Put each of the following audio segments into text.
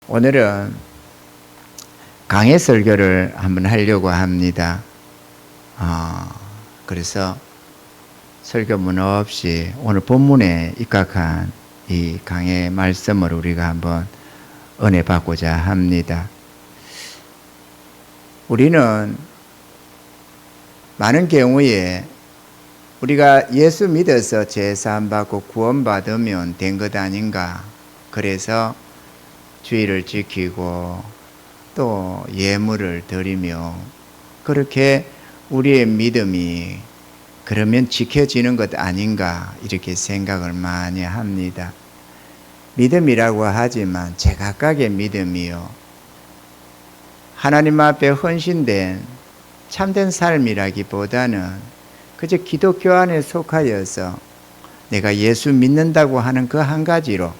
오늘은 강해 설교를 한번 하려고 합니다. 그래서 설교문 없이 오늘 본문에 입각한 이 강해 말씀을 우리가 한번 은혜 받고자 합니다. 우리는 많은 경우에 우리가 예수 믿어서 제사함 받고 구원 받으면 된 것 아닌가, 그래서 주의를 지키고 또 예물을 드리며 그렇게 우리의 믿음이 그러면 지켜지는 것 아닌가, 이렇게 생각을 많이 합니다. 믿음이라고 하지만 제각각의 믿음이요, 하나님 앞에 헌신된 참된 삶이라기보다는 그저 기독교 안에 속하여서 내가 예수 믿는다고 하는 그 한 가지로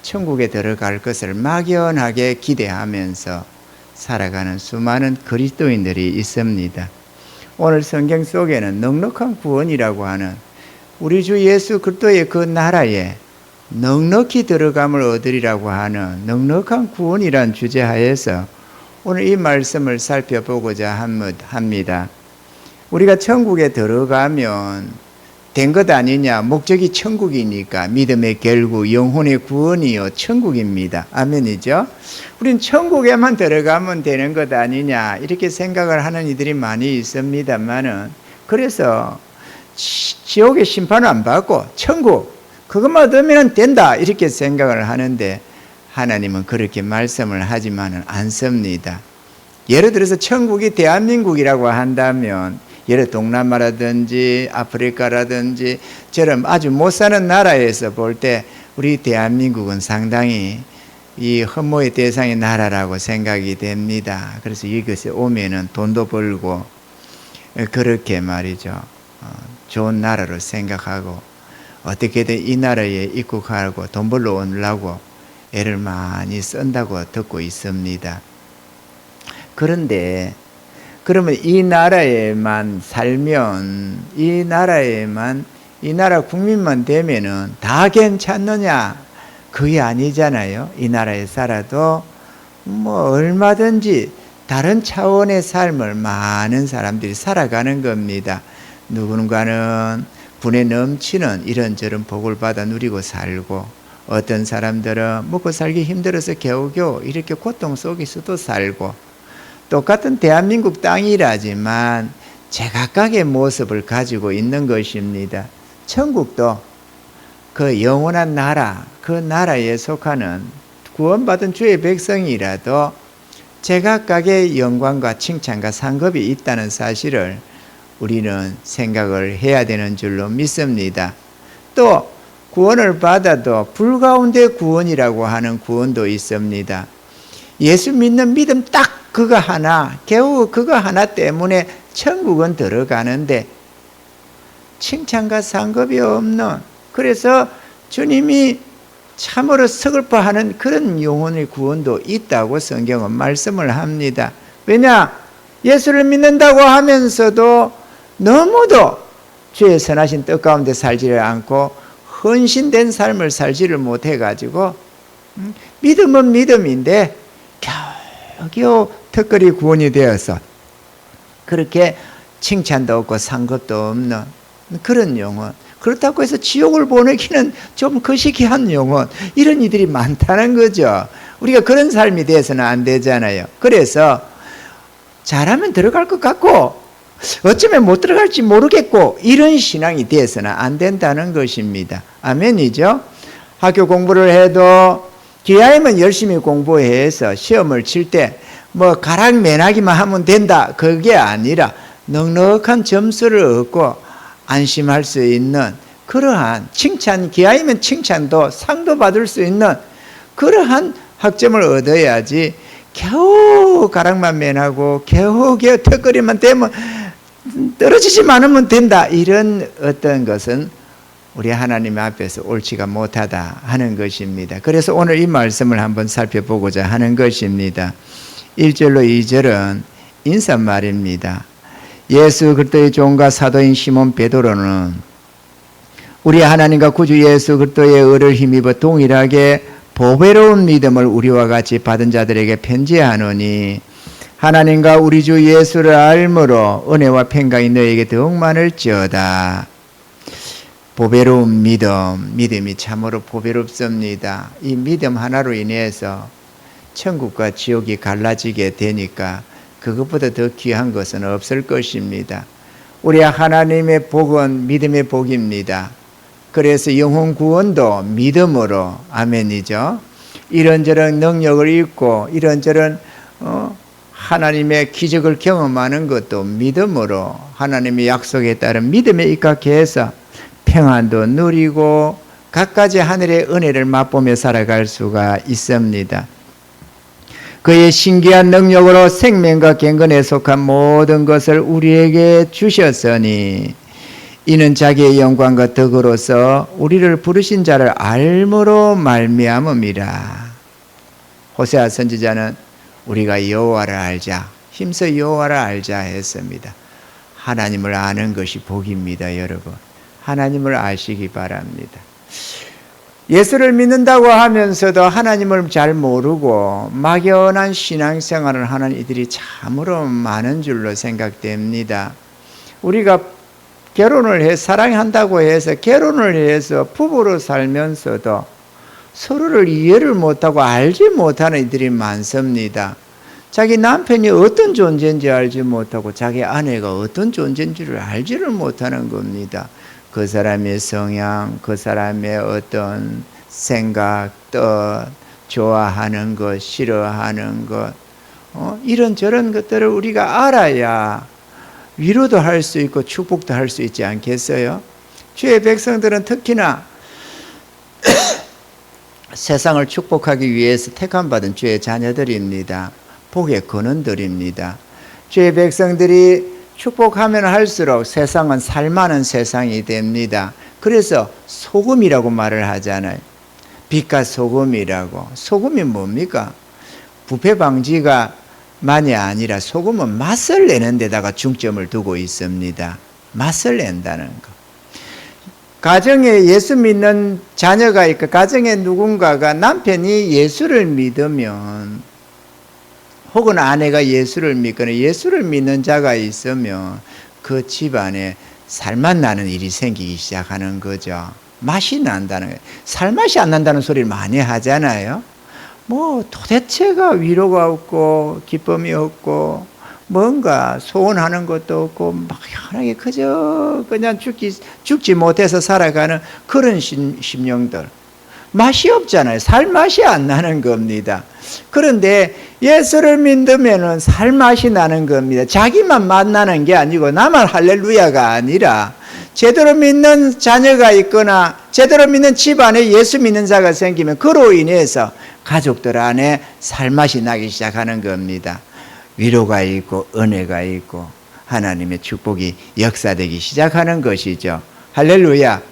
천국에 들어갈 것을 막연하게 기대하면서 살아가는 수많은 그리스도인들이 있습니다. 오늘 성경 속에는 넉넉한 구원이라고 하는 우리 주 예수 그리스도의 그 나라에 넉넉히 들어감을 얻으리라고 하는 넉넉한 구원이란 주제하에서 오늘 이 말씀을 살펴보고자 합니다. 우리가 천국에 들어가면 된 것 아니냐, 목적이 천국이니까 믿음의 결국 영혼의 구원이요 천국입니다. 아멘이죠? 우린 천국에만 들어가면 되는 것 아니냐, 이렇게 생각을 하는 이들이 많이 있습니다만은, 그래서 지옥의 심판을 안 받고 천국 그것만 얻으면 된다, 이렇게 생각을 하는데 하나님은 그렇게 말씀을 하지만은 않습니다. 예를 들어서 천국이 대한민국이라고 한다면, 예를 동남아라든지 아프리카라든지 저런 아주 못 사는 나라에서 볼 때 우리 대한민국은 상당히 이 흠모의 대상의 나라라고 생각이 됩니다. 그래서 이것에 오면은 돈도 벌고 그렇게 말이죠, 좋은 나라로 생각하고 어떻게든 이 나라에 입국하고 돈 벌러 오려고 애를 많이 쓴다고 듣고 있습니다. 그런데 그러면 이 나라에만 살면, 이 나라 국민만 되면은 다 괜찮느냐? 그게 아니잖아요. 이 나라에 살아도 얼마든지 다른 차원의 삶을 많은 사람들이 살아가는 겁니다. 누군가는 분에 넘치는 이런저런 복을 받아 누리고 살고, 어떤 사람들은 먹고 살기 힘들어서 겨우겨우 이렇게 고통 속에서도 살고, 똑같은 대한민국 땅이라지만 제각각의 모습을 가지고 있는 것입니다. 천국도 그 영원한 나라, 그 나라에 속하는 구원받은 주의 백성이라도 제각각의 영광과 칭찬과 상급이 있다는 사실을 우리는 생각을 해야 되는 줄로 믿습니다. 또 구원을 받아도 불 가운데 구원이라고 하는 구원도 있습니다. 예수 믿는 믿음 딱 그거 하나, 겨우 그거 하나 때문에 천국은 들어가는데 칭찬과 상급이 없는, 그래서 주님이 참으로 서글퍼하는 그런 영혼의 구원도 있다고 성경은 말씀을 합니다. 왜냐? 예수를 믿는다고 하면서도 너무도 주의 선하신 뜻 가운데 살지를 않고 헌신된 삶을 살지를 못해가지고 믿음은 믿음인데 겨우 턱걸이 구원이 되어서 그렇게 칭찬도 없고 상급도 없는 그런 영혼, 그렇다고 해서 지옥을 보내기는 좀 거시기한 영혼, 이런 이들이 많다는 거죠. 우리가 그런 삶이 돼서는 안 되잖아요. 그래서 잘하면 들어갈 것 같고 어쩌면 못 들어갈지 모르겠고, 이런 신앙이 돼서는 안 된다는 것입니다. 아멘이죠? 학교 공부를 해도 기아이면 열심히 공부해서 시험을 칠 때 가락 면하기만 하면 된다, 그게 아니라 넉넉한 점수를 얻고 안심할 수 있는 그러한 칭찬, 기아이면 칭찬도 상도 받을 수 있는 그러한 학점을 얻어야지, 겨우 가락만 면하고 겨우 턱걸이만 되면 떨어지지만 않으면 된다, 이런 어떤 것은 우리 하나님 앞에서 옳지가 못하다 하는 것입니다. 그래서 오늘 이 말씀을 한번 살펴보고자 하는 것입니다. 1절로 2절은 인사말입니다. 예수 그리스도의 종과 사도인 시몬 베드로는 우리 하나님과 구주 예수 그리스도의 의를 힘입어 동일하게 보배로운 믿음을 우리와 같이 받은 자들에게 편지하노니 하나님과 우리 주 예수를 알므로 은혜와 평강이 너에게 더욱 많을지어다. 보배로운 믿음이 참으로 보배롭습니다. 이 믿음 하나로 인해서 천국과 지옥이 갈라지게 되니까 그것보다 더 귀한 것은 없을 것입니다. 우리 하나님의 복은 믿음의 복입니다. 그래서 영혼 구원도 믿음으로, 아멘이죠. 이런저런 능력을 입고 이런저런 하나님의 기적을 경험하는 것도 믿음으로, 하나님의 약속에 따른 믿음에 입각해서 평안도 누리고 갖가지 하늘의 은혜를 맛보며 살아갈 수가 있습니다. 그의 신기한 능력으로 생명과 경건에 속한 모든 것을 우리에게 주셨으니 이는 자기의 영광과 덕으로서 우리를 부르신 자를 알므로 말미암음이라. 호세아 선지자는 우리가 여호와를 알자, 힘써 여호와를 알자 했습니다. 하나님을 아는 것이 복입니다, 여러분. 하나님을 아시기 바랍니다. 예수를 믿는다고 하면서도 하나님을 잘 모르고 막연한 신앙생활을 하는 이들이 참으로 많은 줄로 생각됩니다. 우리가 결혼을 해 사랑한다고 해서 결혼을 해서 부부로 살면서도 서로를 이해를 못하고 알지 못하는 이들이 많습니다. 자기 남편이 어떤 존재인지 알지 못하고 자기 아내가 어떤 존재인지를 알지를 못하는 겁니다. 그 사람의 성향, 그 사람의 어떤 생각, 뜻, 좋아하는 것, 싫어하는 것, 이런저런 것들을 우리가 알아야 위로도 할 수 있고 축복도 할 수 있지 않겠어요? 주의 백성들은 특히나 세상을 축복하기 위해서 택함받은 주의 자녀들입니다. 복의 근원들입니다. 주의 백성들이 축복하면 할수록 세상은 살만한 세상이 됩니다. 그래서 소금이라고 말을 하잖아요. 빛과 소금이라고. 소금이 뭡니까? 부패 방지가 만이 아니라 소금은 맛을 내는 데다가 중점을 두고 있습니다. 맛을 낸다는 거. 가정에 예수 믿는 자녀가 있고 가정에 누군가가 남편이 예수를 믿으면 혹은 아내가 예수를 믿거나 예수를 믿는 자가 있으면 그 집안에 살맛 나는 일이 생기기 시작하는 거죠. 맛이 난다는 거예요. 살맛이 안 난다는 소리를 많이 하잖아요. 뭐 도대체가 위로가 없고 기쁨이 없고 뭔가 소원하는 것도 없고 막연하게 그저 그냥 죽지 못해서 살아가는 그런 심령들. 맛이 없잖아요. 살 맛이 안 나는 겁니다. 그런데 예수를 믿으면은 살 맛이 나는 겁니다. 자기만 맛나는 게 아니고 나만 할렐루야가 아니라 제대로 믿는 자녀가 있거나 제대로 믿는 집안에 예수 믿는 자가 생기면 그로 인해서 가족들 안에 살 맛이 나기 시작하는 겁니다. 위로가 있고 은혜가 있고 하나님의 축복이 역사되기 시작하는 것이죠. 할렐루야.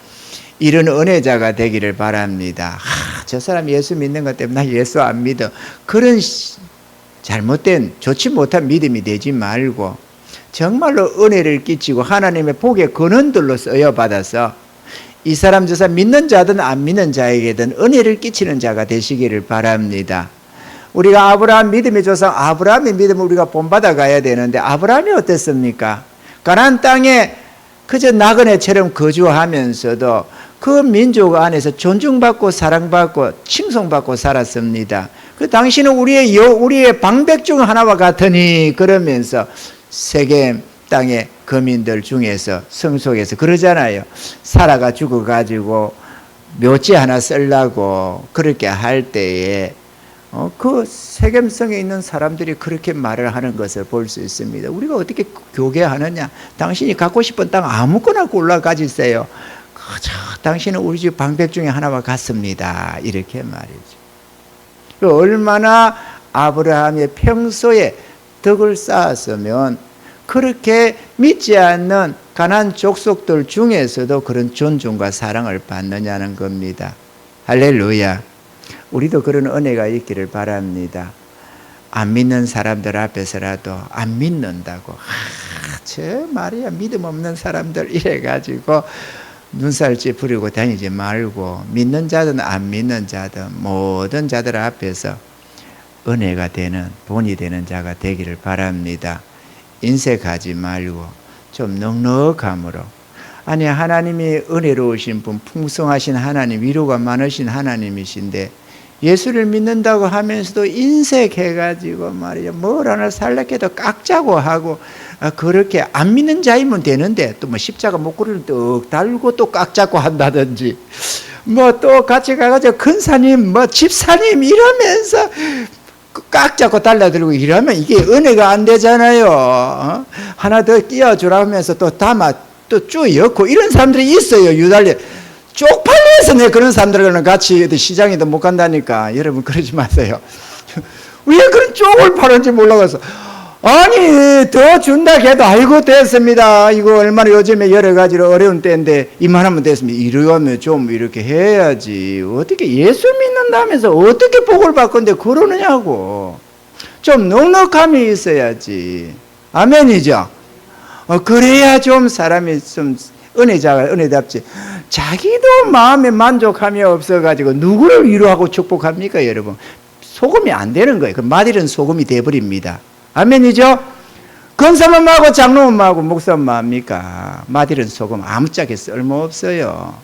이런 은혜자가 되기를 바랍니다. 저 사람 예수 믿는 것 때문에 나 예수 안 믿어. 그런 잘못된 좋지 못한 믿음이 되지 말고 정말로 은혜를 끼치고 하나님의 복의 근원들로 쓰여받아서 이 사람 저 사람 믿는 자든 안 믿는 자에게든 은혜를 끼치는 자가 되시기를 바랍니다. 우리가 아브라함 믿음의 조상 아브라함의 믿음을 우리가 본받아 가야 되는데 아브라함이 어땠습니까? 가나안 땅에 그저 나그네처럼 거주하면서도 그 민족 안에서 존중받고 사랑받고 칭송받고 살았습니다. 그 당신은 우리의 방백 중 하나와 같으니 그러면서 세겜 땅의 거민들 중에서 성속에서 그러잖아요. 살아가 죽어가지고 묘지 하나 쓰려고 그렇게 할 때에 그 세겜성에 있는 사람들이 그렇게 말을 하는 것을 볼 수 있습니다. 우리가 어떻게 교계하느냐? 당신이 갖고 싶은 땅 아무거나 골라 가지세요. 당신은 우리 집 방백 중에 하나와 같습니다. 이렇게 말이죠. 얼마나 아브라함의 평소에 덕을 쌓았으면 그렇게 믿지 않는 가나안 족속들 중에서도 그런 존중과 사랑을 받느냐는 겁니다. 할렐루야. 우리도 그런 은혜가 있기를 바랍니다. 안 믿는 사람들 앞에서라도 안 믿는다고 저 말이야 믿음 없는 사람들 이래가지고 눈살 찌푸리고 다니지 말고 믿는 자든 안 믿는 자든 모든 자들 앞에서 은혜가 되는 본이 되는 자가 되기를 바랍니다. 인색하지 말고 좀 넉넉함으로, 아니 하나님이 은혜로우신 분, 풍성하신 하나님, 위로가 많으신 하나님이신데 예수를 믿는다고 하면서도 인색해가지고 말이야 뭘 하나 살라해도 깎자고 하고, 그렇게 안 믿는 자이면 되는데 또 뭐 십자가 목걸이를 떡 달고 또 깎자고 한다든지, 뭐 또 같이 가가지고 근사님 뭐 집사님 이러면서 깎자고 달라들고 이러면 이게 은혜가 안 되잖아요. 하나 더 띄워주라 하면서 또 담아 또 쭉 엮고 이런 사람들이 있어요. 유달리 쪽팔려서 내 그런 사람들과는 같이 시장에도 못 간다니까. 여러분 그러지 마세요. 왜 그런 쪽을 파는지 몰라서, 아니 더 준다 해도 아이고 됐습니다, 이거 얼마나 요즘에 여러 가지로 어려운 때인데 이만하면 됐습니다, 이러면 좀 이렇게 해야지. 어떻게 예수 믿는다면서 어떻게 복을 받건데 그러느냐고. 좀 넉넉함이 있어야지. 아멘이죠. 그래야 좀 사람이 좀 은혜자가 은혜답지. 자기도 마음에 만족함이 없어가지고 누구를 위로하고 축복합니까? 여러분 소금이 안 되는 거예요. 그 마딜은 소금이 돼버립니다. 아멘이죠? 권사만하고 장로만하고 목사만합니까? 마딜은 소금 아무짝에 쓸모없어요.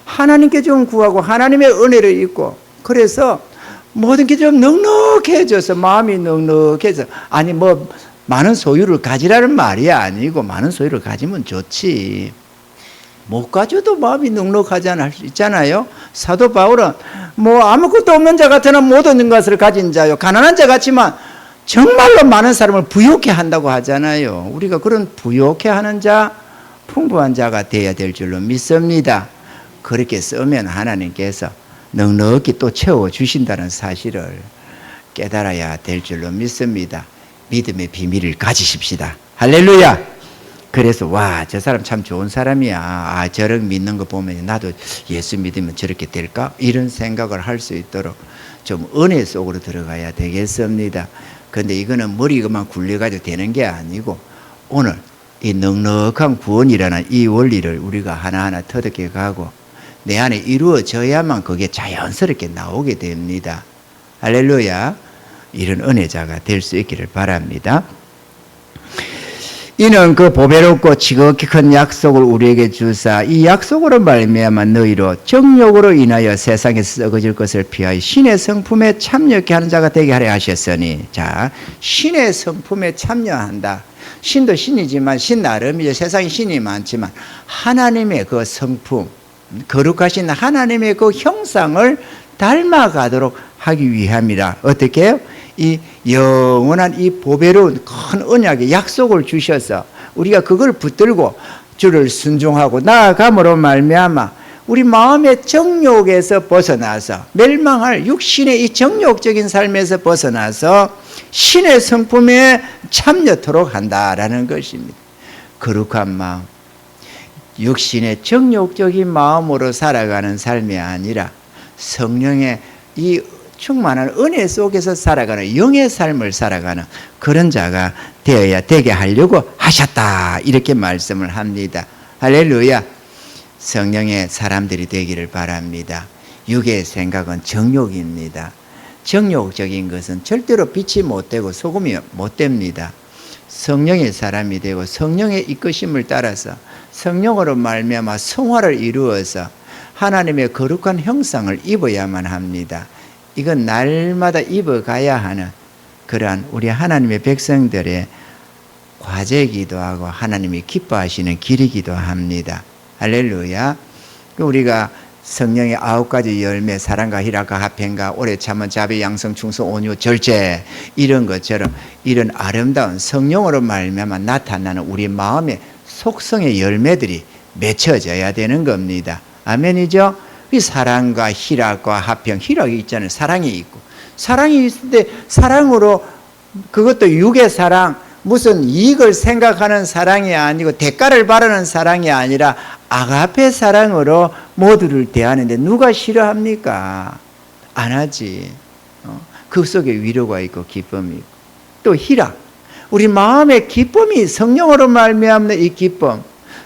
하나님께 좀 구하고 하나님의 은혜를 입고, 그래서 모든 게 좀 넉넉해져서 마음이 넉넉해져. 아니 뭐 많은 소유를 가지라는 말이 아니고 많은 소유를 가지면 좋지. 못 가져도 마음이 넉넉하지 않을 수 있잖아요. 사도 바울은 뭐 아무것도 없는 자 같으나 모든 것을 가진 자요, 가난한 자 같지만 정말로 많은 사람을 부욕해 한다고 하잖아요. 우리가 그런 부욕해 하는 자, 풍부한 자가 되어야 될 줄로 믿습니다. 그렇게 쓰면 하나님께서 넉넉히 또 채워주신다는 사실을 깨달아야 될 줄로 믿습니다. 믿음의 비밀을 가지십시다. 할렐루야. 그래서 와, 저 사람 참 좋은 사람이야, 아, 저렇게 믿는 거 보면 나도 예수 믿으면 저렇게 될까? 이런 생각을 할 수 있도록 좀 은혜 속으로 들어가야 되겠습니다. 그런데 이거는 머리가만 굴려가지고 되는 게 아니고 오늘 이 넉넉한 구원이라는 이 원리를 우리가 하나하나 터득해 가고 내 안에 이루어져야만 그게 자연스럽게 나오게 됩니다. 할렐루야. 이런 은혜자가 될 수 있기를 바랍니다. 이는 그 보배롭고 지극히 큰 약속을 우리에게 주사 이 약속으로 말미암아 너희로 정욕으로 인하여 세상에서 썩어질 것을 피하여 신의 성품에 참여케 하는 자가 되게 하려 하셨으니. 자, 신의 성품에 참여한다. 신도 신이지만 신 나름이죠. 세상에 신이 많지만 하나님의 그 성품, 거룩하신 하나님의 그 형상을 닮아가도록 하기 위함이라. 어떻게 해요? 이 영원한 이 보배로운 큰 언약의 약속을 주셔서 우리가 그걸 붙들고 주를 순종하고 나아감으로 말미암아 우리 마음의 정욕에서 벗어나서 멸망할 육신의 이 정욕적인 삶에서 벗어나서 신의 성품에 참여토록 한다라는 것입니다. 거룩한 마음, 육신의 정욕적인 마음으로 살아가는 삶이 아니라 성령의 이 충만한 은혜 속에서 살아가는 영의 삶을 살아가는 그런 자가 되게 하려고 하셨다, 이렇게 말씀을 합니다. 할렐루야. 성령의 사람들이 되기를 바랍니다. 육의 생각은 정욕입니다. 정욕적인 것은 절대로 빛이 못 되고 소금이 못 됩니다. 성령의 사람이 되고 성령의 이끄심을 따라서 성령으로 말미암아 성화를 이루어서 하나님의 거룩한 형상을 입어야만 합니다. 이건 날마다 입어가야 하는 그러한 우리 하나님의 백성들의 과제이기도 하고 하나님이 기뻐하시는 길이기도 합니다. 할렐루야. 우리가 성령의 9가지 열매, 사랑과 희락과 화평과 오래 참은 자비, 양성, 충성, 온유, 절제, 이런 것처럼 이런 아름다운 성령으로 말미암아 나타나는 우리 마음의 속성의 열매들이 맺혀져야 되는 겁니다. 아멘이죠? 이 사랑과 희락과 화평, 희락이 있잖아요. 사랑이 있고, 사랑이 있을 때 사랑으로, 그것도 육의 사랑, 무슨 이익을 생각하는 사랑이 아니고 대가를 바라는 사랑이 아니라 아가페 사랑으로 모두를 대하는데 누가 싫어합니까? 안 하지. 그 속에 위로가 있고 기쁨이 있고, 또 희락, 우리 마음의 기쁨이 성령으로 말미암는 이 기쁨,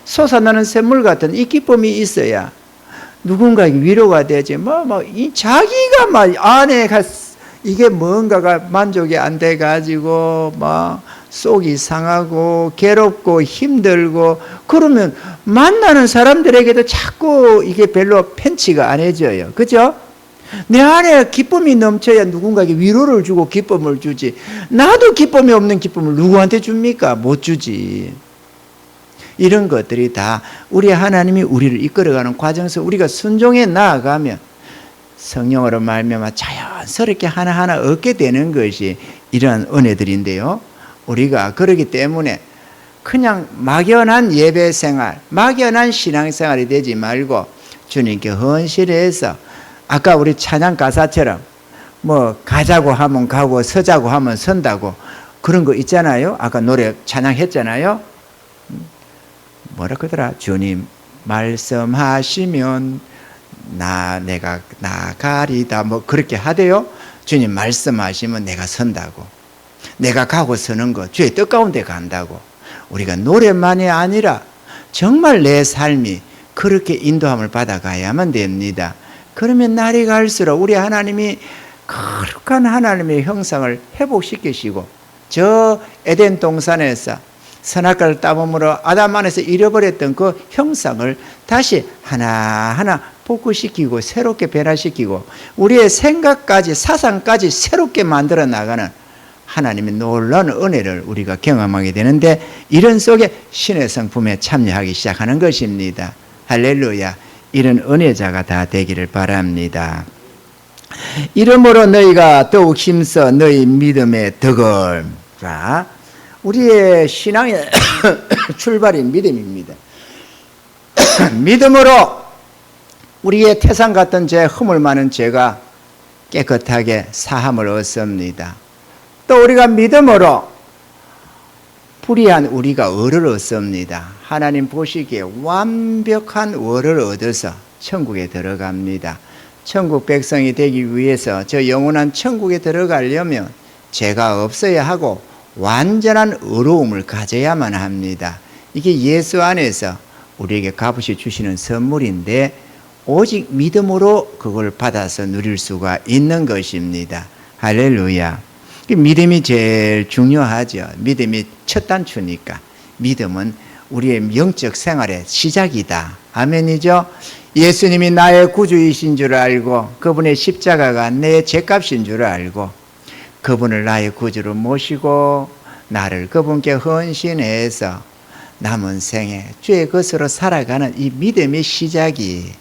솟아나는 샘물 같은 이 기쁨이 있어야 누군가에게 위로가 되지. 이 자기가 안에가 이게 뭔가가 만족이 안 돼가지고 속이 상하고 괴롭고 힘들고 그러면 만나는 사람들에게도 자꾸 이게 별로 편치가 안 해져요. 그죠? 내 안에 기쁨이 넘쳐야 누군가에게 위로를 주고 기쁨을 주지. 나도 기쁨이 없는 기쁨을 누구한테 줍니까? 못 주지. 이런 것들이 다 우리 하나님이 우리를 이끌어가는 과정에서 우리가 순종해 나아가면 성령으로 말미암아 자연스럽게 하나하나 얻게 되는 것이 이러한 은혜들인데요. 우리가 그러기 때문에 그냥 막연한 예배 생활, 막연한 신앙생활이 되지 말고 주님께 헌신해서 아까 우리 찬양 가사처럼 가자고 하면 가고 서자고 하면 선다고 그런 거 있잖아요. 아까 노래 찬양했잖아요. 뭐라 그러더라? 주님 말씀하시면 내가 나가리다 그렇게 하대요. 주님 말씀하시면 내가 선다고. 내가 가고 서는 거 주의 뜻 가운데 간다고. 우리가 노래만이 아니라 정말 내 삶이 그렇게 인도함을 받아가야만 됩니다. 그러면 날이 갈수록 우리 하나님이 거룩한 하나님의 형상을 회복시키시고 저 에덴 동산에서 선악과를 따먹으로 아담 안에서 잃어버렸던 그 형상을 다시 하나하나 복구시키고 새롭게 변화시키고 우리의 생각까지 사상까지 새롭게 만들어 나가는 하나님의 놀라운 은혜를 우리가 경험하게 되는데 이런 속에 신의 성품에 참여하기 시작하는 것입니다. 할렐루야. 이런 은혜자가 다 되기를 바랍니다. 이러므로 너희가 더욱 힘써 너희 믿음의 덕을. 자, 우리의 신앙의 출발이 믿음입니다. 믿음으로 우리의 태산 같은 죄, 허물 많은 죄가 깨끗하게 사함을 얻습니다. 또 우리가 믿음으로 불의한 우리가 의를 얻습니다. 하나님 보시기에 완벽한 의를 얻어서 천국에 들어갑니다. 천국 백성이 되기 위해서 저 영원한 천국에 들어가려면 죄가 없어야 하고 완전한 의로움을 가져야만 합니다. 이게 예수 안에서 우리에게 값없이 주시는 선물인데 오직 믿음으로 그걸 받아서 누릴 수가 있는 것입니다. 할렐루야. 믿음이 제일 중요하죠. 믿음이 첫 단추니까. 믿음은 우리의 영적 생활의 시작이다. 아멘이죠. 예수님이 나의 구주이신 줄 알고 그분의 십자가가 내 죄값인 줄 알고 그분을 나의 구주로 모시고 나를 그분께 헌신해서 남은 생에 주의 것으로 살아가는 이 믿음의 시작이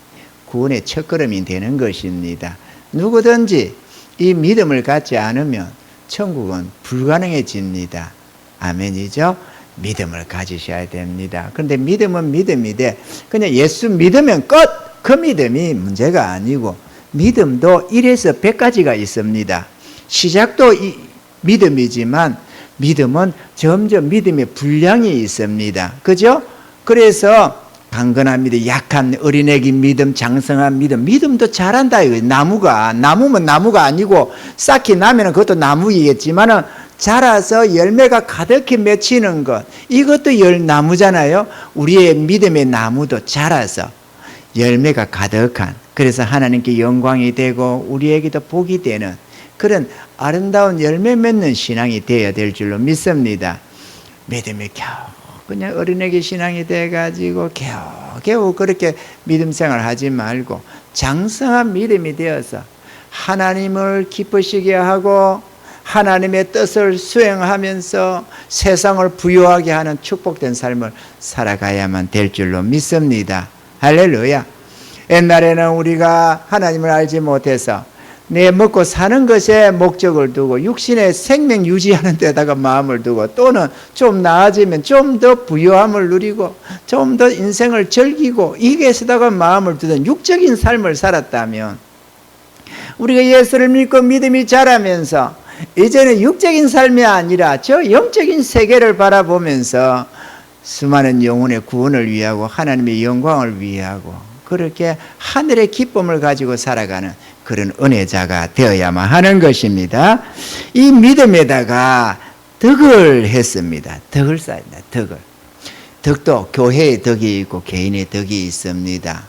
구원의 첫걸음이 되는 것입니다. 누구든지 이 믿음을 갖지 않으면 천국은 불가능해집니다. 아멘이죠? 믿음을 가지셔야 됩니다. 그런데 믿음은 믿음인데 그냥 예수 믿으면 끝! 그 믿음이 문제가 아니고 믿음도 1에서 100까지가 있습니다. 시작도 믿음이지만 믿음은 점점 믿음의 분량이 있습니다. 그죠? 그래서 강건한 믿음, 약한 어린애기 믿음, 장성한 믿음, 믿음도 자란다. 나무면 나무가 아니고 쌓기 나면 그것도 나무이겠지만은 자라서 열매가 가득히 맺히는 것, 이것도 나무잖아요. 우리의 믿음의 나무도 자라서 열매가 가득한, 그래서 하나님께 영광이 되고 우리에게도 복이 되는 그런 아름다운 열매 맺는 신앙이 되어야 될 줄로 믿습니다. 믿음이 겨우 그냥 어린애기 신앙이 돼가지고 겨우 그렇게 믿음 생활 하지 말고 장성한 믿음이 되어서 하나님을 기쁘시게 하고 하나님의 뜻을 수행하면서 세상을 부유하게 하는 축복된 삶을 살아가야만 될 줄로 믿습니다. 할렐루야. 옛날에는 우리가 하나님을 알지 못해서 내 먹고 사는 것에 목적을 두고 육신의 생명 유지하는 데다가 마음을 두고 또는 좀 나아지면 좀 더 부유함을 누리고 좀 더 인생을 즐기고 이것에다가 마음을 두던 육적인 삶을 살았다면 우리가 예수를 믿고 믿음이 자라면서 이제는 육적인 삶이 아니라 저 영적인 세계를 바라보면서 수많은 영혼의 구원을 위하고 하나님의 영광을 위하고 그렇게 하늘의 기쁨을 가지고 살아가는 그런 은혜자가 되어야만 하는 것입니다. 이 믿음에다가 덕을 했습니다. 덕을 쌓였다. 덕을. 덕도 교회의 덕이 있고 개인의 덕이 있습니다.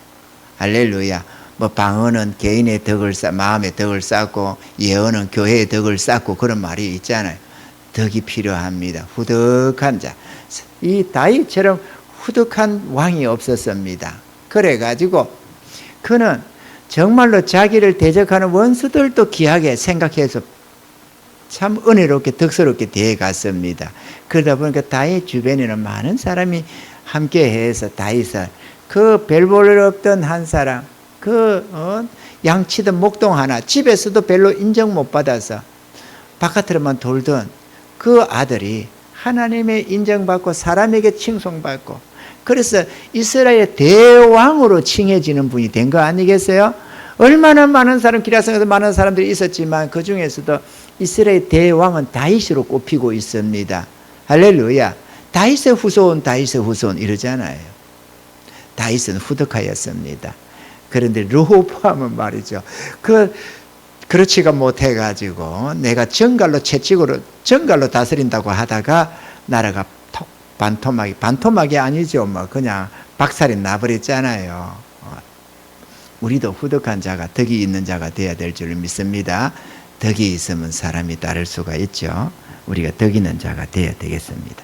할렐루야. 뭐 방언은 개인의 덕을 마음의 덕을 쌓고 예언은 교회의 덕을 쌓고 그런 말이 있잖아요. 덕이 필요합니다. 후덕한 자. 이 다윗처럼 후덕한 왕이 없었습니다. 그래가지고 그는 정말로 자기를 대적하는 원수들도 귀하게 생각해서 참 은혜롭게 덕스럽게 대해갔습니다. 그러다 보니까 다윗 주변에는 많은 사람이 함께해서 다윗을 그 별 볼 일 없던 한 사람, 양치던 목동 하나, 집에서도 별로 인정 못 받아서 바깥으로만 돌던 그 아들이 하나님의 인정받고 사람에게 칭송받고 그래서 이스라엘의 대왕으로 칭해지는 분이 된 거 아니겠어요? 얼마나 많은 사람, 기라성에서 많은 사람들이 있었지만 그 중에서도 이스라엘 대왕은 다윗으로 꼽히고 있습니다. 할렐루야. 다윗의 후손 이러잖아요. 다윗은 후덕하였습니다. 그런데 르호보암은 말이죠. 그렇지가 못해가지고 내가 정갈로 채찍으로 정갈로 다스린다고 하다가 나라가 반토막이 아니죠. 뭐 그냥 박살이 나버렸잖아요. 우리도 후덕한 자가 덕이 있는 자가 되어야 될 줄 믿습니다. 덕이 있으면 사람이 따를 수가 있죠. 우리가 덕 있는 자가 되어야 되겠습니다.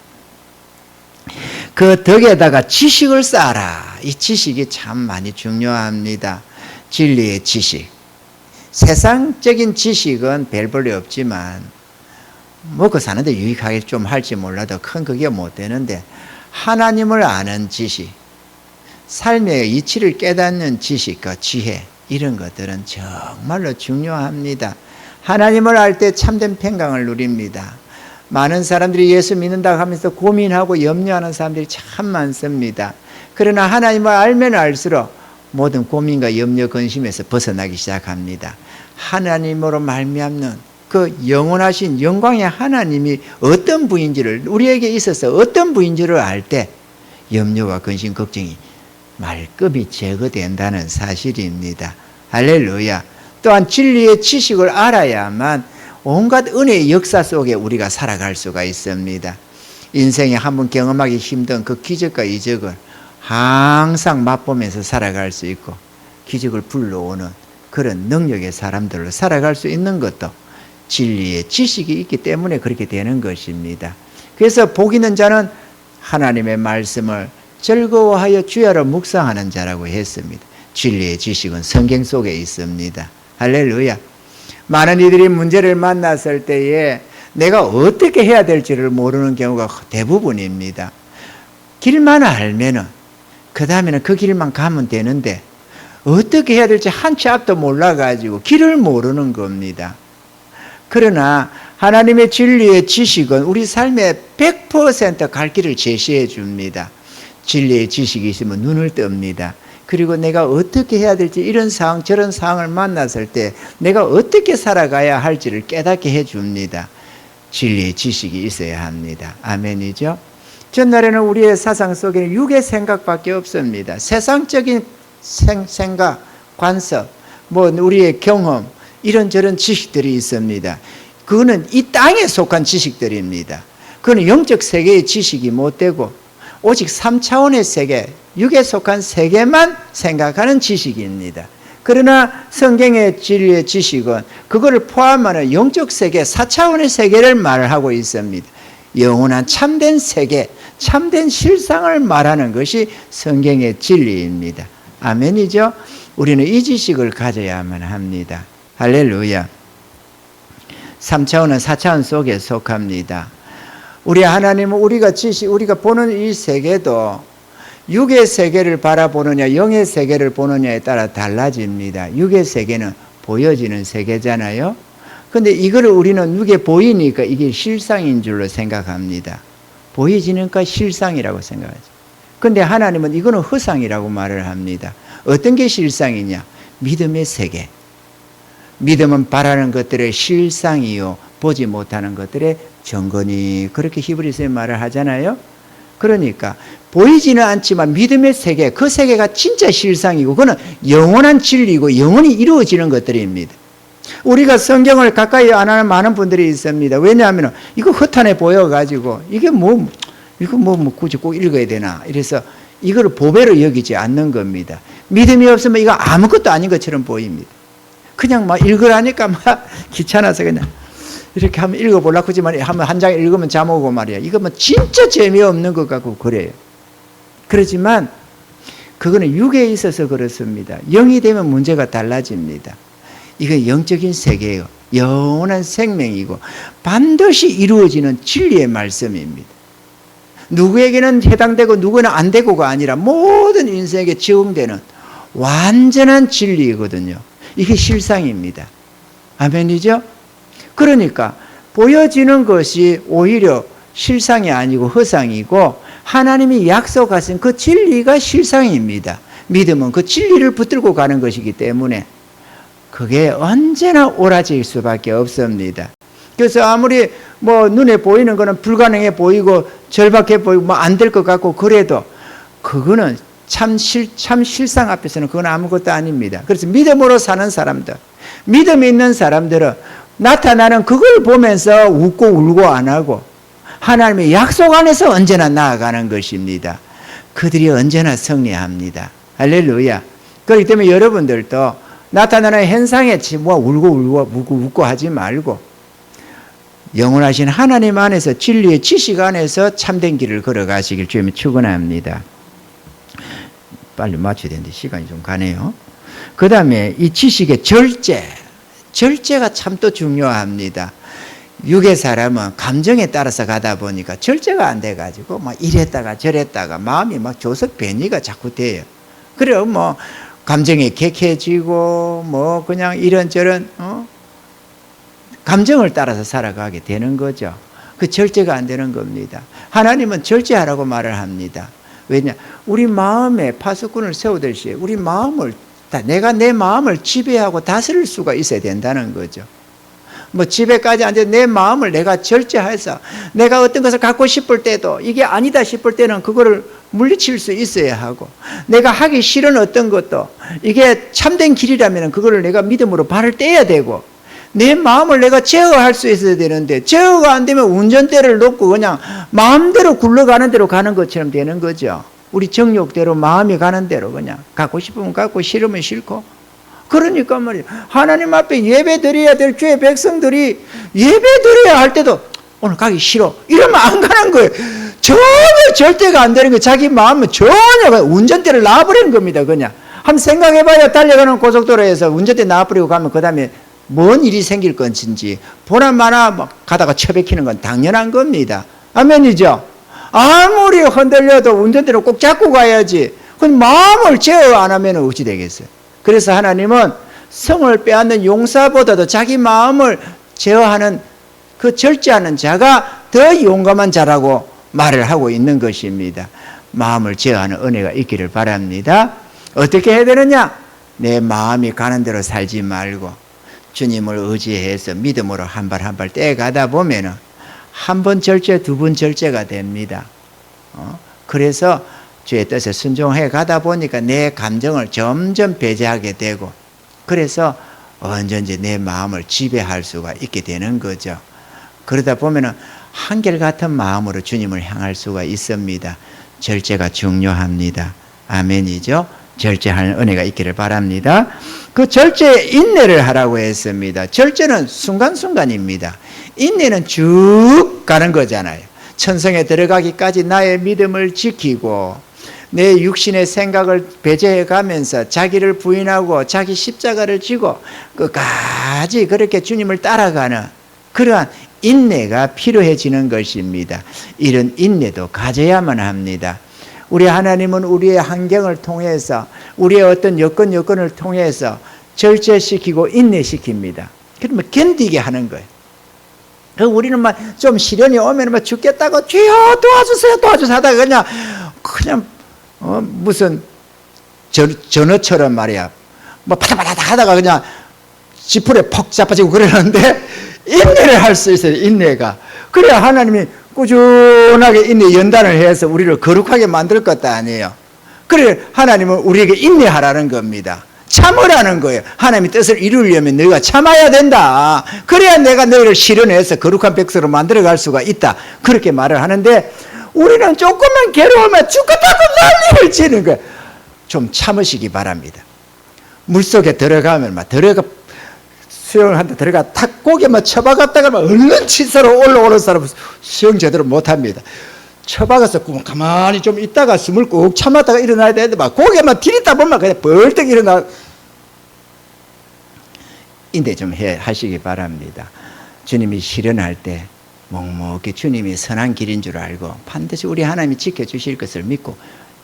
그 덕에다가 지식을 쌓아라. 이 지식이 참 많이 중요합니다. 진리의 지식. 세상적인 지식은 별 볼일 없지만 먹고 사는데 유익하게 좀 할지 몰라도 큰 그게 못 되는데 하나님을 아는 지식, 삶의 이치를 깨닫는 지식과 지혜 이런 것들은 정말로 중요합니다. 하나님을 알 때 참된 평강을 누립니다. 많은 사람들이 예수 믿는다고 하면서 고민하고 염려하는 사람들이 참 많습니다. 그러나 하나님을 알면 알수록 모든 고민과 염려 근심에서 벗어나기 시작합니다. 하나님으로 말미암는 그 영원하신 영광의 하나님이 어떤 분인지를 우리에게 있어서 어떤 분인지를 알 때 염려와 근심 걱정이 말끔히 제거된다는 사실입니다. 할렐루야. 또한 진리의 지식을 알아야만 온갖 은혜의 역사 속에 우리가 살아갈 수가 있습니다. 인생에 한번 경험하기 힘든 그 기적과 이적을 항상 맛보면서 살아갈 수 있고 기적을 불러오는 그런 능력의 사람들로 살아갈 수 있는 것도 진리의 지식이 있기 때문에 그렇게 되는 것입니다. 그래서 복 있는 자는 하나님의 말씀을 즐거워하여 주야로 묵상하는 자라고 했습니다. 진리의 지식은 성경 속에 있습니다. 할렐루야. 많은 이들이 문제를 만났을 때에 내가 어떻게 해야 될지를 모르는 경우가 대부분입니다. 길만 알면은 그 다음에는 그 길만 가면 되는데 어떻게 해야 될지 한치 앞도 몰라가지고 길을 모르는 겁니다. 그러나 하나님의 진리의 지식은 우리 삶에 100% 갈 길을 제시해 줍니다. 진리의 지식이 있으면 눈을 뜹니다. 그리고 내가 어떻게 해야 될지 이런 상황 저런 상황을 만났을 때 내가 어떻게 살아가야 할지를 깨닫게 해줍니다. 진리의 지식이 있어야 합니다. 아멘이죠. 전날에는 우리의 사상 속에는 육의 생각밖에 없습니다. 세상적인 생각, 관습, 우리의 경험 이런저런 지식들이 있습니다. 그거는 이 땅에 속한 지식들입니다. 그거는 영적 세계의 지식이 못 되고 오직 3차원의 세계, 육에 속한 세계만 생각하는 지식입니다. 그러나 성경의 진리의 지식은 그거를 포함하는 영적 세계, 4차원의 세계를 말하고 있습니다. 영원한 참된 세계, 참된 실상을 말하는 것이 성경의 진리입니다. 아멘이죠? 우리는 이 지식을 가져야만 합니다. 할렐루야. 3차원은 4차원 속에 속합니다. 우리 하나님은 우리가 보는 이 세계도 육의 세계를 바라보느냐 영의 세계를 보느냐에 따라 달라집니다. 육의 세계는 보여지는 세계잖아요. 근데 이거를 우리는 육에 보이니까 이게 실상인 줄로 생각합니다. 보이지니까 실상이라고 생각하죠. 근데 하나님은 이거는 허상이라고 말을 합니다. 어떤 게 실상이냐? 믿음의 세계. 믿음은 바라는 것들의 실상이요 보지 못하는 것들의 정건이, 그렇게 히브리서에 말을 하잖아요. 그러니까 보이지는 않지만 믿음의 세계, 그 세계가 진짜 실상이고 그거는 영원한 진리고 영원히 이루어지는 것들입니다. 우리가 성경을 가까이 안 하는 많은 분들이 있습니다. 왜냐하면 이거 허탄해 보여가지고 이게 이거 뭐 굳이 꼭 읽어야 되나? 이래서 이걸 보배로 여기지 않는 겁니다. 믿음이 없으면 이거 아무것도 아닌 것처럼 보입니다. 그냥 막 읽으라니까 막 귀찮아서 그냥 이렇게 한번 읽어보려고 하지만 한번 한 장 읽으면 잠 오고 말이야. 이거 뭐 진짜 재미없는 것 같고 그래요. 그렇지만 그거는 육에 있어서 그렇습니다. 영이 되면 문제가 달라집니다. 이건 영적인 세계예요. 영원한 생명이고 반드시 이루어지는 진리의 말씀입니다. 누구에게는 해당되고 누구는 안 되고가 아니라 모든 인생에게 적용되는 완전한 진리이거든요. 이게 실상입니다. 아멘이죠? 그러니까 보여지는 것이 오히려 실상이 아니고 허상이고 하나님이 약속하신 그 진리가 실상입니다. 믿음은 그 진리를 붙들고 가는 것이기 때문에 그게 언제나 옳아질 수밖에 없습니다. 그래서 아무리 뭐 눈에 보이는 거는 불가능해 보이고 절박해 보이고 뭐 안 될 것 같고 그래도 그거는 참 실상 앞에서는 그건 아무것도 아닙니다. 그래서 믿음으로 사는 사람들, 믿음이 있는 사람들은 나타나는 그걸 보면서 웃고 울고 안 하고 하나님의 약속 안에서 언제나 나아가는 것입니다. 그들이 언제나 승리합니다. 할렐루야. 그렇기 때문에 여러분들도 나타나는 현상에 뭐 울고 하지 말고 영원하신 하나님 안에서 진리의 지식 안에서 참된 길을 걸어가시길 주님이 축원합니다. 빨리 맞춰야 되는데 시간이 좀 가네요. 그 다음에 이 지식의 절제가 참 또 중요합니다. 육의 사람은 감정에 따라서 가다 보니까 절제가 안 돼가지고 막 이랬다가 저랬다가 마음이 막 조석변이가 자꾸 돼요. 그래요. 뭐 감정이 객해지고 뭐 그냥 이런저런 감정을 따라서 살아가게 되는 거죠. 그 절제가 안 되는 겁니다. 하나님은 절제하라고 말을 합니다. 왜냐? 우리 마음에 파수꾼을 세우듯이 우리 마음을 내가 내 마음을 지배하고 다스릴 수가 있어야 된다는 거죠. 뭐 집에까지 앉아 내 마음을 내가 절제해서 내가 어떤 것을 갖고 싶을 때도 이게 아니다 싶을 때는 그거를 물리칠 수 있어야 하고 내가 하기 싫은 어떤 것도 이게 참된 길이라면 그거를 내가 믿음으로 발을 떼야 되고 내 마음을 내가 제어할 수 있어야 되는데 제어가 안 되면 운전대를 놓고 그냥 마음대로 굴러가는 대로 가는 것처럼 되는 거죠. 우리 정욕대로 마음이 가는 대로 그냥 갖고 싶으면 갖고 싫으면 싫고 그러니까 말이에요. 하나님 앞에 예배 드려야 될 주의 백성들이 예배 드려야 할 때도 오늘 가기 싫어 이러면 안 가는 거예요. 전혀 절대가 안 되는 거예요. 자기 마음은 전혀 운전대를 놔버리는 겁니다. 그냥 한번 생각해봐요. 달려가는 고속도로에서 운전대 놔버리고 가면 그 다음에 뭔 일이 생길 건지 보나마나 뭐 가다가 처박히는 건 당연한 겁니다. 아멘이죠. 아무리 흔들려도 운전대를 꼭 잡고 가야지. 그건 마음을 제어 안 하면 어찌 되겠어요. 그래서 하나님은 성을 빼앗는 용사보다도 자기 마음을 제어하는 그 절제하는 자가 더 용감한 자라고 말을 하고 있는 것입니다. 마음을 제어하는 은혜가 있기를 바랍니다. 어떻게 해야 되느냐? 내 마음이 가는 대로 살지 말고 주님을 의지해서 믿음으로 한 발 한 발 떼가다 보면은 한 번 절제, 두 번 절제가 됩니다. 그래서 주의 뜻에 순종해 가다 보니까 내 감정을 점점 배제하게 되고 그래서 언제든지 내 마음을 지배할 수가 있게 되는 거죠. 그러다 보면은 한결같은 마음으로 주님을 향할 수가 있습니다. 절제가 중요합니다. 아멘이죠. 절제하는 은혜가 있기를 바랍니다. 그 절제에 인내를 하라고 했습니다. 절제는 순간순간입니다. 인내는 쭉 가는 거잖아요. 천성에 들어가기까지 나의 믿음을 지키고 내 육신의 생각을 배제해 가면서 자기를 부인하고 자기 십자가를 지고 끝까지 그렇게 주님을 따라가는 그러한 인내가 필요해지는 것입니다. 이런 인내도 가져야만 합니다. 우리 하나님은 우리의 환경을 통해서 우리의 어떤 여건을 통해서 절제시키고 인내시킵니다. 그러면 견디게 하는 거예요. 우리는 막 좀 시련이 오면 막 죽겠다고 주여 도와주세요 하다가 그냥 무슨 전어처럼 말이야 뭐 바다바다 하다가 그냥 지푸레 퍽 자빠지고 그러는데 인내를 할 수 있어요. 인내가 그래야 하나님이 꾸준하게 인내 연단을 해서 우리를 거룩하게 만들 것도 아니에요. 그래 하나님은 우리에게 인내하라는 겁니다. 참으라는 거예요. 하나님의 뜻을 이루려면 너희가 참아야 된다. 그래야 내가 너희를 실현해서 거룩한 백성으로 만들어갈 수가 있다. 그렇게 말을 하는데 우리는 조금만 괴로우면 죽겠다고 난리를 치는 거예요. 좀 참으시기 바랍니다. 물속에 들어가면 막 들어가 수영을 한다 들어가 탁 고개만 쳐박았다가 막 얼른 치서로 올라오는 사람은 수영 제대로 못합니다. 쳐박아서 가만히 좀 있다가 숨을 꾹 참았다가 일어나야 되는데 막 고개만 들이다 보면 그냥 벌떡 일어나. 인내 좀 하시기 바랍니다. 주님이 실현할 때 묵묵히 주님이 선한 길인 줄 알고 반드시 우리 하나님이 지켜주실 것을 믿고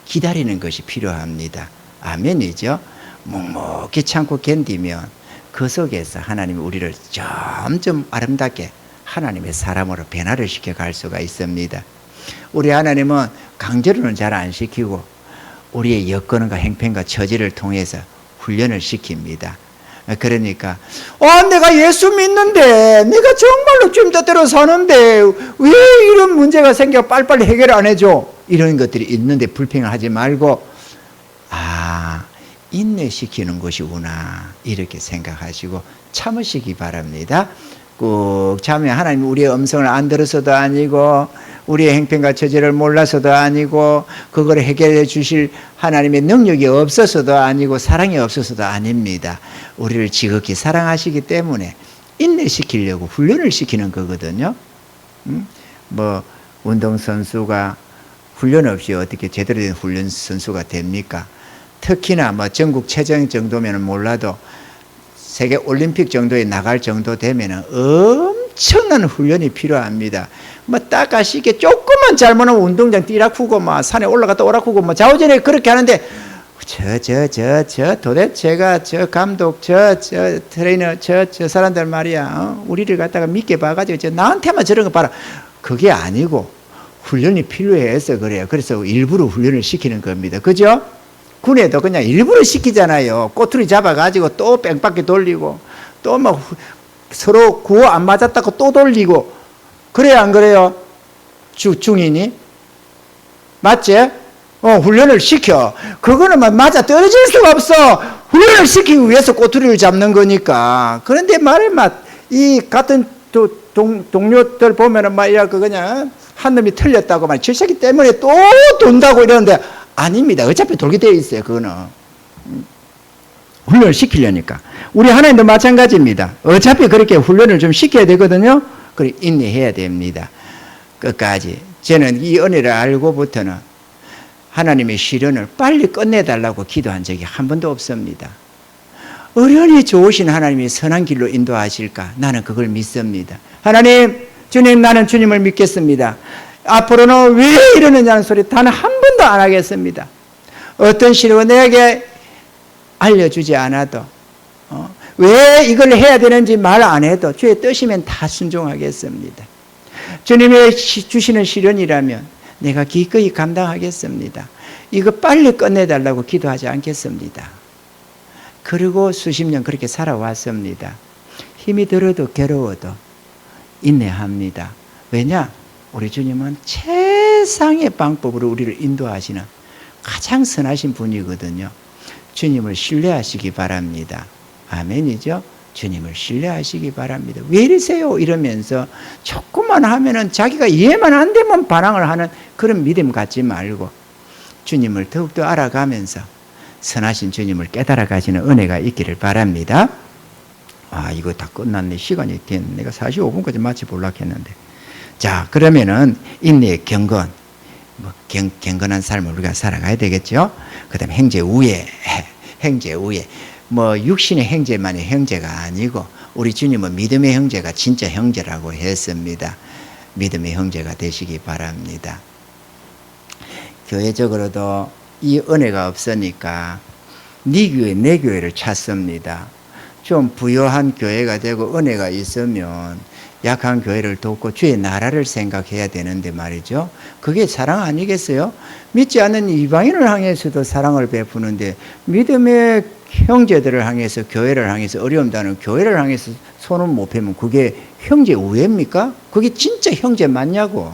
기다리는 것이 필요합니다. 아멘이죠. 묵묵히 참고 견디면 그 속에서 하나님이 우리를 점점 아름답게 하나님의 사람으로 변화를 시켜갈 수가 있습니다. 우리 하나님은 강제로는 잘 안 시키고 우리의 여건과 행편과 처지를 통해서 훈련을 시킵니다. 그러니까 내가 예수 믿는데 내가 정말로 주님 뜻대로 사는데 왜 이런 문제가 생겨 빨리빨리 해결 안 해줘? 이런 것들이 있는데 불평을 하지 말고 인내시키는 것이구나 이렇게 생각하시고 참으시기 바랍니다. 꾹 참으면 하나님 우리의 음성을 안 들어서도 아니고 우리의 행편과 처지를 몰라서도 아니고 그걸 해결해 주실 하나님의 능력이 없어서도 아니고 사랑이 없어서도 아닙니다. 우리를 지극히 사랑하시기 때문에 인내시키려고 훈련을 시키는 거거든요. 뭐 운동선수가 훈련 없이 어떻게 제대로 된 훈련 선수가 됩니까? 특히나 뭐 전국체전 정도면 몰라도 세계 올림픽 정도에 나갈 정도 되면 엄청난 훈련이 필요합니다. 뭐 따가시게 조금만 잘못하면 운동장 뛰라쿠고 막 산에 올라갔다 오라쿠고 뭐 좌우전에 그렇게 하는데 도대체가 저 감독 저 트레이너 저 사람들 말이야 우리를 갖다가 믿게 봐가지고 나한테만 저런 거 봐라. 그게 아니고 훈련이 필요해서 그래요. 그래서 일부러 훈련을 시키는 겁니다. 그죠? 군에도 그냥 일부러 시키잖아요. 꼬투리 잡아가지고 또 뺑바퀴 돌리고 또 막 서로 구호 안 맞았다고 또 돌리고 그래요 안 그래요? 중인이? 맞지? 훈련을 시켜. 그거는 맞아 떨어질 수가 없어. 훈련을 시키기 위해서 꼬투리를 잡는 거니까. 그런데 이 같은 동료들 보면은 그냥 한 놈이 틀렸다고 저 새끼 때문에 또 돈다고 이러는데 아닙니다. 어차피 돌게 되어 있어요. 그거는 훈련을 시키려니까. 우리 하나님도 마찬가지입니다. 어차피 그렇게 훈련을 좀 시켜야 되거든요. 그래 인내해야 됩니다. 끝까지. 저는 이 은혜를 알고부터는 하나님의 시련을 빨리 끝내달라고 기도한 적이 한 번도 없습니다. 어련히 좋으신 하나님이 선한 길로 인도하실까? 나는 그걸 믿습니다. 하나님, 주님, 나는 주님을 믿겠습니다. 앞으로는 왜 이러느냐는 소리 단 한 번도 안 하겠습니다. 어떤 시련을 내게 알려주지 않아도 왜 이걸 해야 되는지 말 안 해도 주의 뜻이면 다 순종하겠습니다. 주님의 주시는 시련이라면 내가 기꺼이 감당하겠습니다. 이거 빨리 끝내달라고 기도하지 않겠습니다. 그리고 수십 년 그렇게 살아왔습니다. 힘이 들어도 괴로워도 인내합니다. 왜냐? 우리 주님은 최상의 방법으로 우리를 인도하시는 가장 선하신 분이거든요. 주님을 신뢰하시기 바랍니다. 아멘이죠? 주님을 신뢰하시기 바랍니다. 왜 이러세요? 이러면서 조금만 하면은 자기가 이해만 안 되면 반항을 하는 그런 믿음 갖지 말고 주님을 더욱더 알아가면서 선하신 주님을 깨달아 가시는 은혜가 있기를 바랍니다. 이거 다 끝났네. 시간이 됐네. 내가 45분까지 마치 보려고 했는데. 자, 그러면은 인내의 경건, 경건한 삶을 우리가 살아가야 되겠죠. 그 다음에 행제 우애. 육신의 형제만이 형제가 아니고 우리 주님은 믿음의 형제가 진짜 형제라고 했습니다. 믿음의 형제가 되시기 바랍니다. 교회적으로도 이 은혜가 없으니까 네 교회, 내 교회를 찾습니다. 좀 부유한 교회가 되고 은혜가 있으면 약한 교회를 돕고 주의 나라를 생각해야 되는데 말이죠. 그게 사랑 아니겠어요? 믿지 않는 이방인을 향해서도 사랑을 베푸는데 믿음의 형제들을 향해서 교회를 향해서 어려움다는 교회를 향해서 손을 못 펴면 그게 형제 우애입니까? 그게 진짜 형제 맞냐고.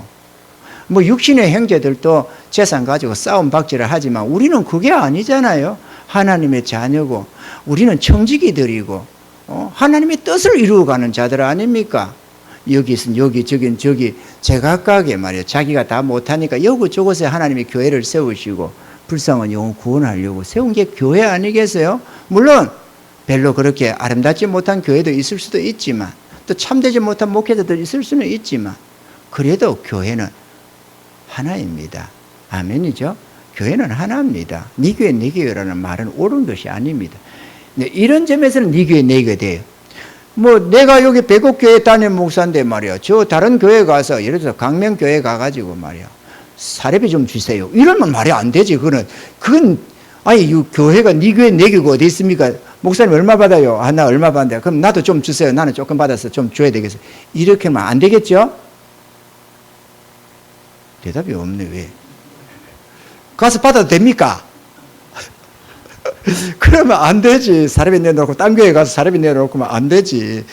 육신의 형제들도 재산 가지고 싸움 박질을 하지만 우리는 그게 아니잖아요. 하나님의 자녀고 우리는 청지기들이고 하나님의 뜻을 이루어가는 자들 아닙니까? 여기 있으면 여기, 저긴 저기, 제각각에 말이에요. 자기가 다 못하니까 여기저곳에 하나님이 교회를 세우시고 불쌍한 영혼 구원하려고 세운 게 교회 아니겠어요? 물론 별로 그렇게 아름답지 못한 교회도 있을 수도 있지만, 또 참되지 못한 목회자도 있을 수는 있지만, 그래도 교회는 하나입니다. 아멘이죠? 교회는 하나입니다. 네 교회 내 교회라는 말은 옳은 것이 아닙니다. 이런 점에서는 네 교회 내 교회 돼요. 뭐 내가 여기 백옥교회 다니는 목사인데 말이야, 저 다른 교회 가서 예를 들어서 강명교회 가가지고 말이야, 사례비 좀 주세요, 이러면 말이 안 되지. 그건 아니 이 교회가 네 교회 내 교회가 어디 있습니까? 목사님 얼마 받아요? 아, 나 얼마 받는데, 그럼 나도 좀 주세요. 나는 조금 받아서 좀 줘야 되겠어요. 이렇게 하면 안 되겠죠? 대답이 없네. 왜? 가서 받아도 됩니까? 그러면 안 되지. 사례비 내놓고 딴 교회 가서 사례비 내놓고 안 되지.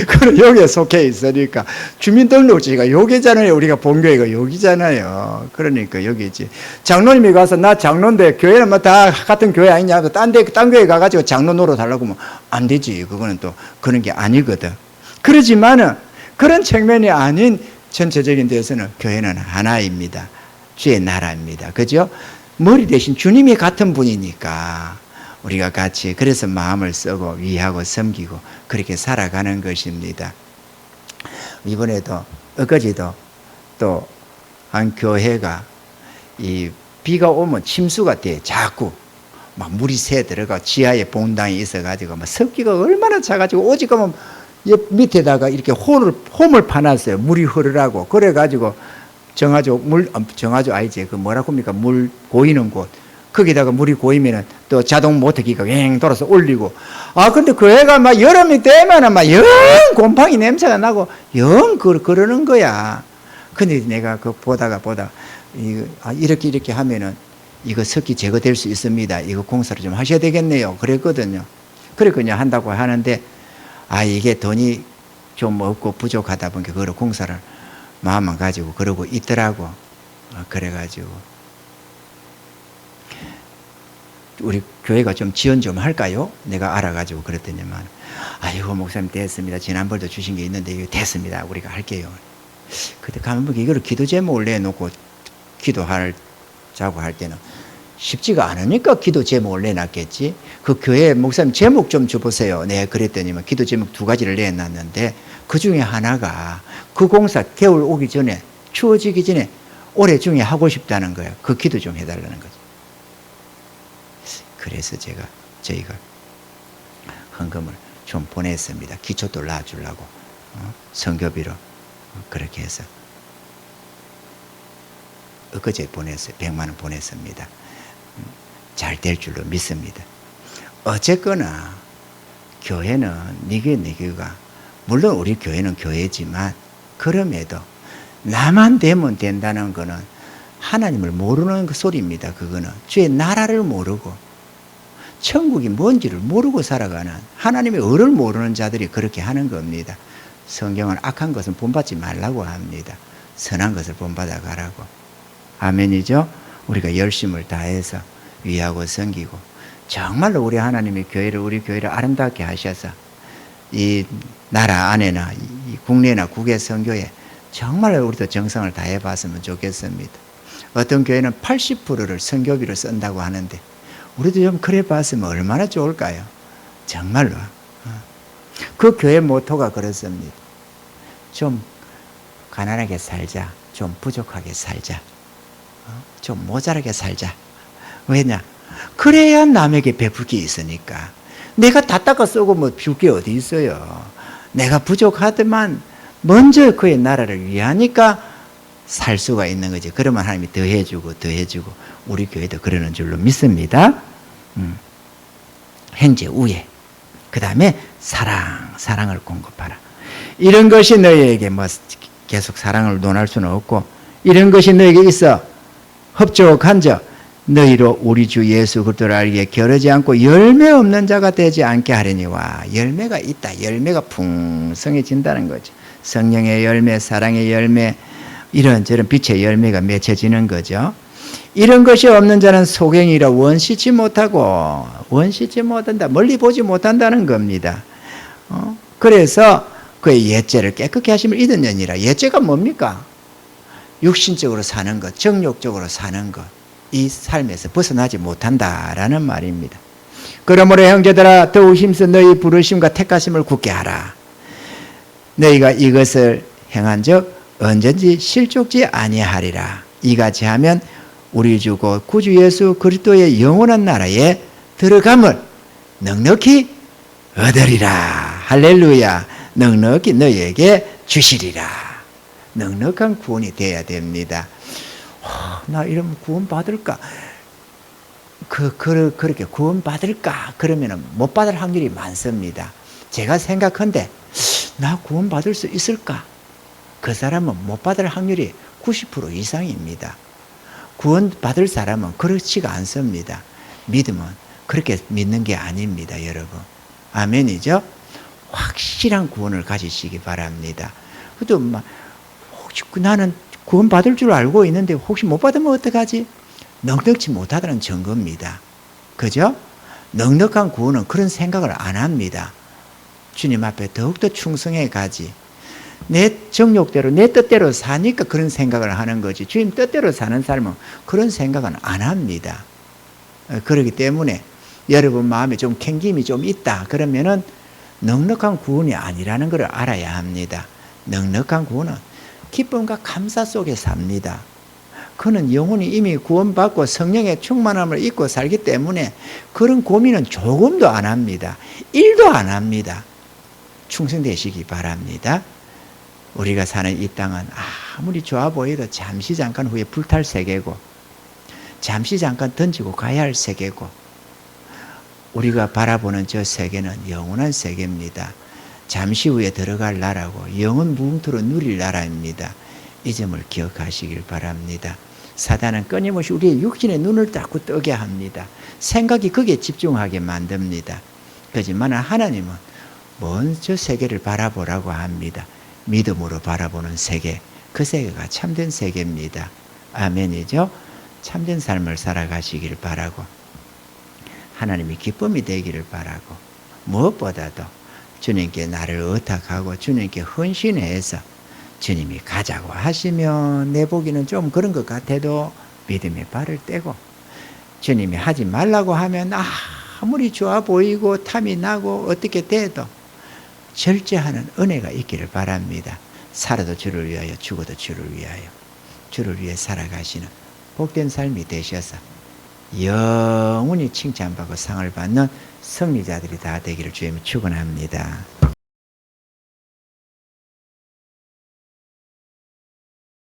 그럼 여기에 속해 있으니까. 주민등록지가 여기잖아요. 우리가 본교회가 여기잖아요. 그러니까 여기지. 장로님이 가서 나 장로인데 교회는 뭐 다 같은 교회 아니냐, 딴 교회 가가지고 장로 노릇하려고 하면 안 되지. 그거는 또 그런 게 아니거든. 그렇지만은 그런 측면이 아닌 전체적인 데서는 교회는 하나입니다. 주의 나라입니다. 그죠? 머리 대신 주님이 같은 분이니까 우리가 같이 그래서 마음을 쓰고 위하고 섬기고 그렇게 살아가는 것입니다. 이번에도 엊그제도 또 한 교회가 이 비가 오면 침수가 돼. 자꾸 막 물이 새 들어가 지하에 본당이 있어가지고 막 습기가 얼마나 차가지고 오직 가면 옆 밑에다가 이렇게 홈을 파놨어요. 물이 흐르라고. 그래가지고 정화조 아니지, 그 뭐라고 합니까? 물 고이는 곳. 거기다가 물이 고이면은 또 자동 모터기가 왱 돌아서 올리고. 아, 근데 그 애가 막 여름이 되면은 막 영 곰팡이 냄새가 나고 영 그러는 거야. 근데 내가 그 보다가 이렇게 하면은 이거 습기 제거될 수 있습니다. 이거 공사를 좀 하셔야 되겠네요. 그랬거든요. 그랬거든요. 한다고 하는데, 아, 이게 돈이 좀 없고 부족하다 보니까 그걸 공사를 마음만 가지고 그러고 있더라고. 그래가지고 우리 교회가 좀 지원 좀 할까요? 내가 알아가지고 그랬더니만, 아이고 목사님 됐습니다. 지난번에도 주신 게 있는데 이거 됐습니다. 우리가 할게요. 그때 가면 뭐 이거를 기도 제목을 내놓고 기도하자고 할 때는 쉽지가 않으니까 기도 제목을 내놨겠지. 그 교회 목사님 제목 좀 줘보세요. 네, 그랬더니만 기도 제목 2가지를 내놨는데 그 중에 하나가 그 공사 겨울 오기 전에, 추워지기 전에 올해 중에 하고 싶다는 거예요. 그 기도 좀 해달라는 거죠. 그래서 저희가 헌금을 좀 보냈습니다. 기초도 놔주려고. 선교비로 그렇게 해서 엊그제 보냈어요. 100만 원 보냈습니다. 잘 될 줄로 믿습니다. 어쨌거나 교회는 네 교회가, 물론 우리 교회는 교회지만 그럼에도 나만 되면 된다는 거는 하나님을 모르는 그 소리입니다. 그거는 주의 나라를 모르고 천국이 뭔지를 모르고 살아가는, 하나님의 의를 모르는 자들이 그렇게 하는 겁니다. 성경은 악한 것은 본받지 말라고 합니다. 선한 것을 본받아 가라고. 아멘이죠? 우리가 열심을 다해서 위하고 섬기고 정말로 우리 하나님의 우리 교회를 아름답게 하셔서 이 나라 안에나 이 국내나 국외 선교에 정말로 우리도 정성을 다해 봤으면 좋겠습니다. 어떤 교회는 80%를 선교비로 쓴다고 하는데 우리도 좀 그래 봤으면 얼마나 좋을까요? 정말로. 그 교회 모토가 그렇습니다. 좀 가난하게 살자, 좀 부족하게 살자, 좀 모자라게 살자. 왜냐? 그래야 남에게 베풀 게 있으니까. 내가 다 닦아 쓰고 뭐 줄 게 어디 있어요. 내가 부족하더만 먼저 그의 나라를 위하니까 살 수가 있는 거지. 그러면 하나님이 더해주고 우리 교회도 그러는 줄로 믿습니다. 현재 우애, 그 다음에 사랑을 공급하라. 이런 것이 너희에게 뭐 계속 사랑을 논할 수는 없고, 이런 것이 너희에게 있어 흡족한즉 너희로 우리 주 예수 그리스도를 알기에 겨르지 않고 열매 없는 자가 되지 않게 하려니와. 열매가 있다. 열매가 풍성해진다는 거죠. 성령의 열매, 사랑의 열매, 이런저런 빛의 열매가 맺혀지는 거죠. 이런 것이 없는 자는 소경이라 원시치 못한다. 멀리 보지 못한다는 겁니다. 그래서 그의 옛죄를 깨끗게 하심을 잊었느니라. 옛죄가 뭡니까? 육신적으로 사는 것, 정욕적으로 사는 것, 이 삶에서 벗어나지 못한다라는 말입니다. 그러므로 형제들아 더욱 힘써 너희 부르심과 택하심을 굳게 하라. 너희가 이것을 행한즉 언제든지 실족지 아니하리라. 이같이 하면 우리 주 곧 구주 예수 그리스도의 영원한 나라에 들어감을 넉넉히 얻으리라. 할렐루야. 넉넉히 너희에게 주시리라. 넉넉한 구원이 되어야 됩니다. 나 이러면 구원 받을까? 그렇게 구원 받을까? 그러면 못 받을 확률이 많습니다. 제가 생각한데 나 구원 받을 수 있을까? 그 사람은 못 받을 확률이 90% 이상입니다. 구원 받을 사람은 그렇지가 않습니다. 믿음은 그렇게 믿는 게 아닙니다, 여러분. 아멘이죠? 확실한 구원을 가지시기 바랍니다. 그래도 혹시 나는 구원 받을 줄 알고 있는데 혹시 못 받으면 어떡하지? 넉넉지 못하다는 증거입니다. 그죠? 넉넉한 구원은 그런 생각을 안 합니다. 주님 앞에 더욱더 충성해 가지. 내 정욕대로 내 뜻대로 사니까 그런 생각을 하는 거지. 주님 뜻대로 사는 사람은 그런 생각은 안 합니다. 그렇기 때문에 여러분 마음에 좀 캥김이 좀 있다 그러면은 넉넉한 구원이 아니라는 것을 알아야 합니다. 넉넉한 구원은 기쁨과 감사 속에 삽니다. 그는 영혼이 이미 구원받고 성령의 충만함을 입고 살기 때문에 그런 고민은 조금도 안 합니다. 1도 안 합니다. 충성되시기 바랍니다. 우리가 사는 이 땅은 아무리 좋아 보여도 잠시 잠깐 후에 불탈 세계고 잠시 잠깐 던지고 가야 할 세계고 우리가 바라보는 저 세계는 영원한 세계입니다. 잠시 후에 들어갈 나라고 영원 무궁토록 누릴 나라입니다. 이 점을 기억하시길 바랍니다. 사단은 끊임없이 우리의 육신의 눈을 자꾸 뜨게 합니다. 생각이 거기에 집중하게 만듭니다. 그렇지만 하나님은 먼 저 세계를 바라보라고 합니다. 믿음으로 바라보는 세계, 그 세계가 참된 세계입니다. 아멘이죠? 참된 삶을 살아가시길 바라고 하나님이 기쁨이 되기를 바라고 무엇보다도 주님께 나를 의탁하고 주님께 헌신해서 주님이 가자고 하시면 내 보기는 좀 그런 것 같아도 믿음의 발을 떼고 주님이 하지 말라고 하면 아무리 좋아 보이고 탐이 나고 어떻게 돼도 절제하는 은혜가 있기를 바랍니다. 살아도 주를 위하여 죽어도 주를 위하여 주를 위해 살아가시는 복된 삶이 되셔서 영원히 칭찬받고 상을 받는 승리자들이 다 되기를 주님이 축원합니다.